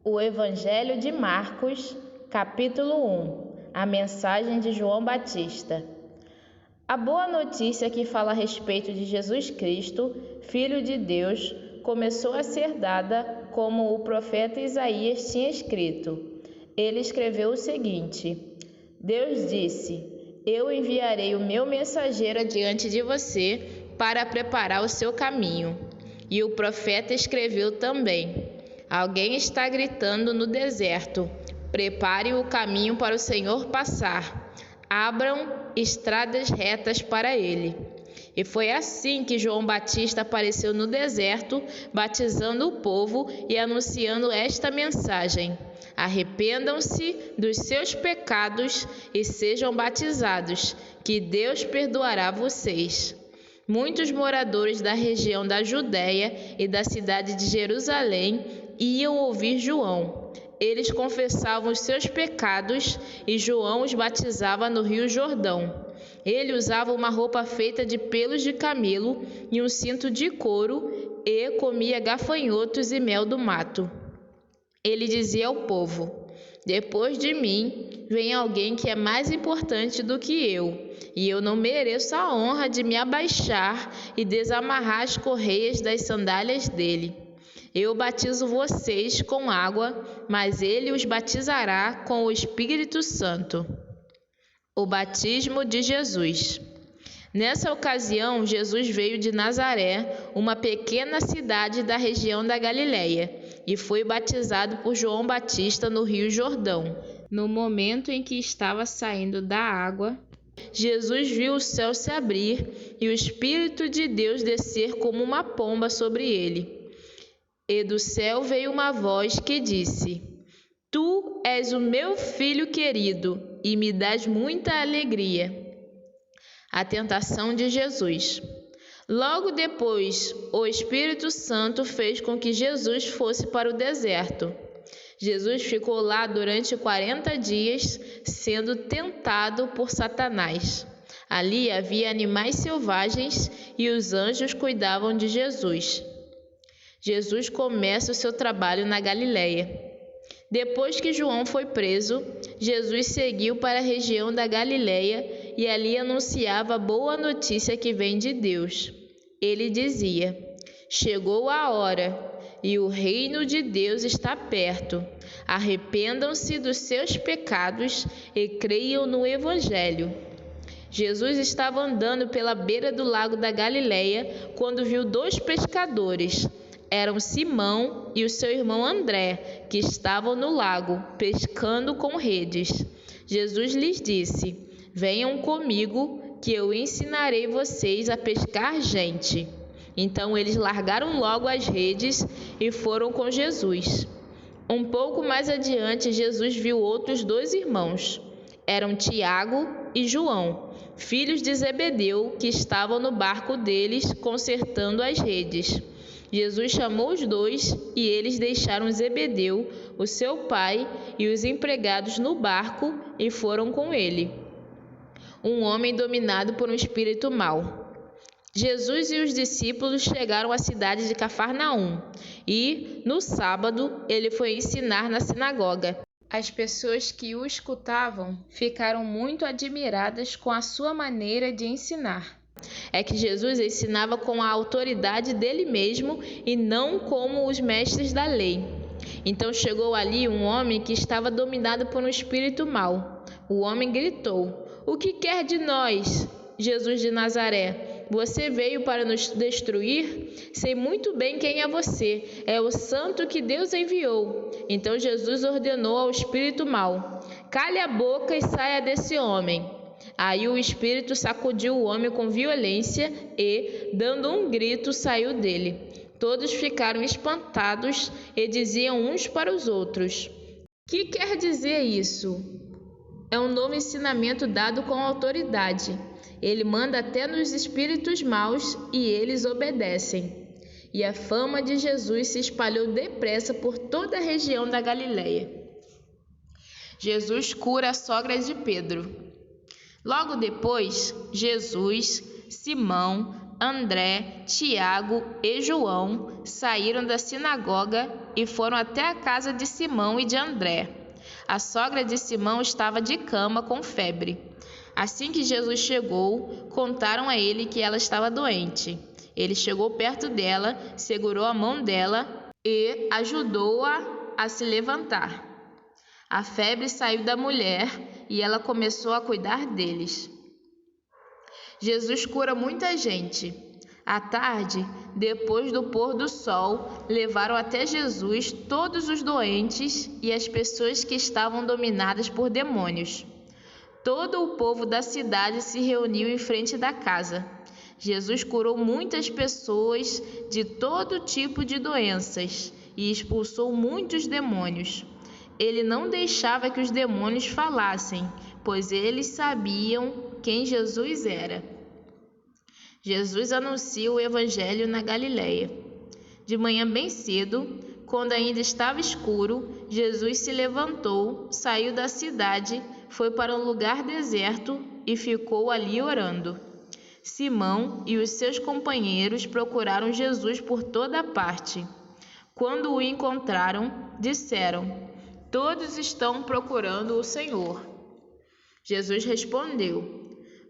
O Evangelho de Marcos, capítulo 1. A mensagem de João Batista. A boa notícia que fala a respeito de Jesus Cristo, Filho de Deus, começou a ser dada como o profeta Isaías tinha escrito. Ele escreveu o seguinte: Deus disse: Eu enviarei o meu mensageiro adiante de você para preparar o seu caminho. E o profeta escreveu também: Alguém está gritando no deserto: Preparem o caminho para o Senhor passar. Abram estradas retas para ele. E foi assim que João Batista apareceu no deserto, batizando o povo e anunciando esta mensagem: Arrependam-se dos seus pecados e sejam batizados, que Deus perdoará vocês. Muitos moradores da região da Judéia e da cidade de Jerusalém iam ouvir João. Eles confessavam os seus pecados e João os batizava no Rio Jordão. Ele usava uma roupa feita de pelos de camelo e um cinto de couro e comia gafanhotos e mel do mato. Ele dizia ao povo: Depois de mim vem alguém que é mais importante do que eu, e eu não mereço a honra de me abaixar e desamarrar as correias das sandálias dele. Eu batizo vocês com água, mas ele os batizará com o Espírito Santo. O batismo de Jesus. Nessa ocasião, Jesus veio de Nazaré, uma pequena cidade da região da Galileia, e foi batizado por João Batista no Rio Jordão. No momento em que estava saindo da água, Jesus viu o céu se abrir e o Espírito de Deus descer como uma pomba sobre ele. E do céu veio uma voz que disse: Tu és o meu filho querido e me dás muita alegria. A tentação de Jesus. Logo depois, o Espírito Santo fez com que Jesus fosse para o deserto. Jesus ficou lá durante 40 dias, sendo tentado por Satanás. Ali havia animais selvagens e os anjos cuidavam de Jesus. Jesus começa o seu trabalho na Galileia. Depois que João foi preso, Jesus seguiu para a região da Galileia e ali anunciava a boa notícia que vem de Deus. Ele dizia: Chegou a hora e o reino de Deus está perto. Arrependam-se dos seus pecados e creiam no Evangelho. Jesus estava andando pela beira do lago da Galileia quando viu dois pescadores. Eram Simão e o seu irmão André, que estavam no lago, pescando com redes. Jesus lhes disse: Venham comigo, que eu ensinarei vocês a pescar gente. Então eles largaram logo as redes e foram com Jesus. Um pouco mais adiante, Jesus viu outros dois irmãos. Eram Tiago e João, filhos de Zebedeu, que estavam no barco deles, consertando as redes. Jesus chamou os dois e eles deixaram Zebedeu, o seu pai, e os empregados no barco e foram com ele. Um homem dominado por um espírito mau. Jesus e os discípulos chegaram à cidade de Cafarnaum e, no sábado, ele foi ensinar na sinagoga. As pessoas que o escutavam ficaram muito admiradas com a sua maneira de ensinar. É que Jesus ensinava com a autoridade dele mesmo e não como os mestres da lei. Então chegou ali um homem que estava dominado por um espírito mau. O homem gritou: O que quer de nós, Jesus de Nazaré? Você veio para nos destruir? Sei muito bem quem é você. É o santo que Deus enviou. Então Jesus ordenou ao espírito mau: Cale a boca e saia desse homem. Aí o espírito sacudiu o homem com violência e, dando um grito, saiu dele. Todos ficaram espantados e diziam uns para os outros: Que quer dizer isso? É um novo ensinamento dado com autoridade. Ele manda até nos espíritos maus e eles obedecem. E a fama de Jesus se espalhou depressa por toda a região da Galileia. Jesus cura a sogra de Pedro. Logo depois, Jesus, Simão, André, Tiago e João saíram da sinagoga e foram até a casa de Simão e de André. A sogra de Simão estava de cama com febre. Assim que Jesus chegou, contaram a ele que ela estava doente. Ele chegou perto dela, segurou a mão dela e ajudou-a a se levantar. A febre saiu da mulher e ela começou a cuidar deles. Jesus cura muita gente. À tarde, depois do pôr do sol, levaram até Jesus todos os doentes e as pessoas que estavam dominadas por demônios. Todo o povo da cidade se reuniu em frente da casa. Jesus curou muitas pessoas de todo tipo de doenças e expulsou muitos demônios. Ele não deixava que os demônios falassem, pois eles sabiam quem Jesus era. Jesus anuncia o Evangelho na Galileia. De manhã bem cedo, quando ainda estava escuro, Jesus se levantou, saiu da cidade, foi para um lugar deserto e ficou ali orando. Simão e os seus companheiros procuraram Jesus por toda parte. Quando o encontraram, disseram: "Todos estão procurando o Senhor." Jesus respondeu: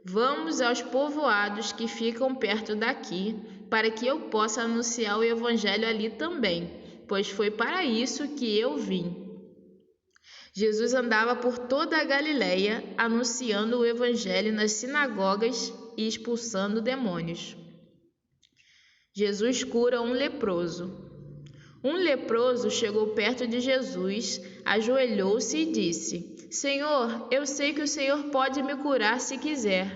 "Vamos aos povoados que ficam perto daqui, para que eu possa anunciar o Evangelho ali também, pois foi para isso que eu vim." Jesus andava por toda a Galileia, anunciando o Evangelho nas sinagogas e expulsando demônios. Jesus cura um leproso. Um leproso chegou perto de Jesus, ajoelhou-se e disse: "Senhor, eu sei que o Senhor pode me curar se quiser."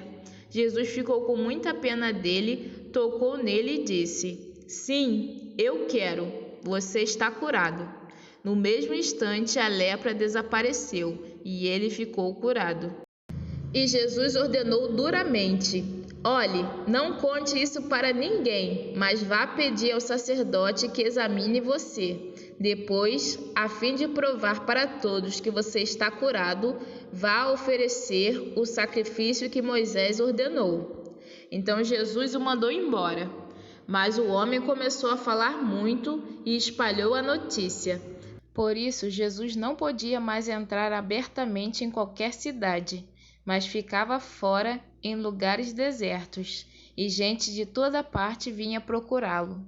Jesus ficou com muita pena dele, tocou nele e disse: "Sim, eu quero, você está curado." No mesmo instante, a lepra desapareceu e ele ficou curado. E Jesus ordenou duramente: "Olhe, não conte isso para ninguém, mas vá pedir ao sacerdote que examine você. Depois, a fim de provar para todos que você está curado, vá oferecer o sacrifício que Moisés ordenou." Então Jesus o mandou embora. Mas o homem começou a falar muito e espalhou a notícia. Por isso, Jesus não podia mais entrar abertamente em qualquer cidade, mas ficava fora em lugares desertos, e gente de toda parte vinha procurá-lo.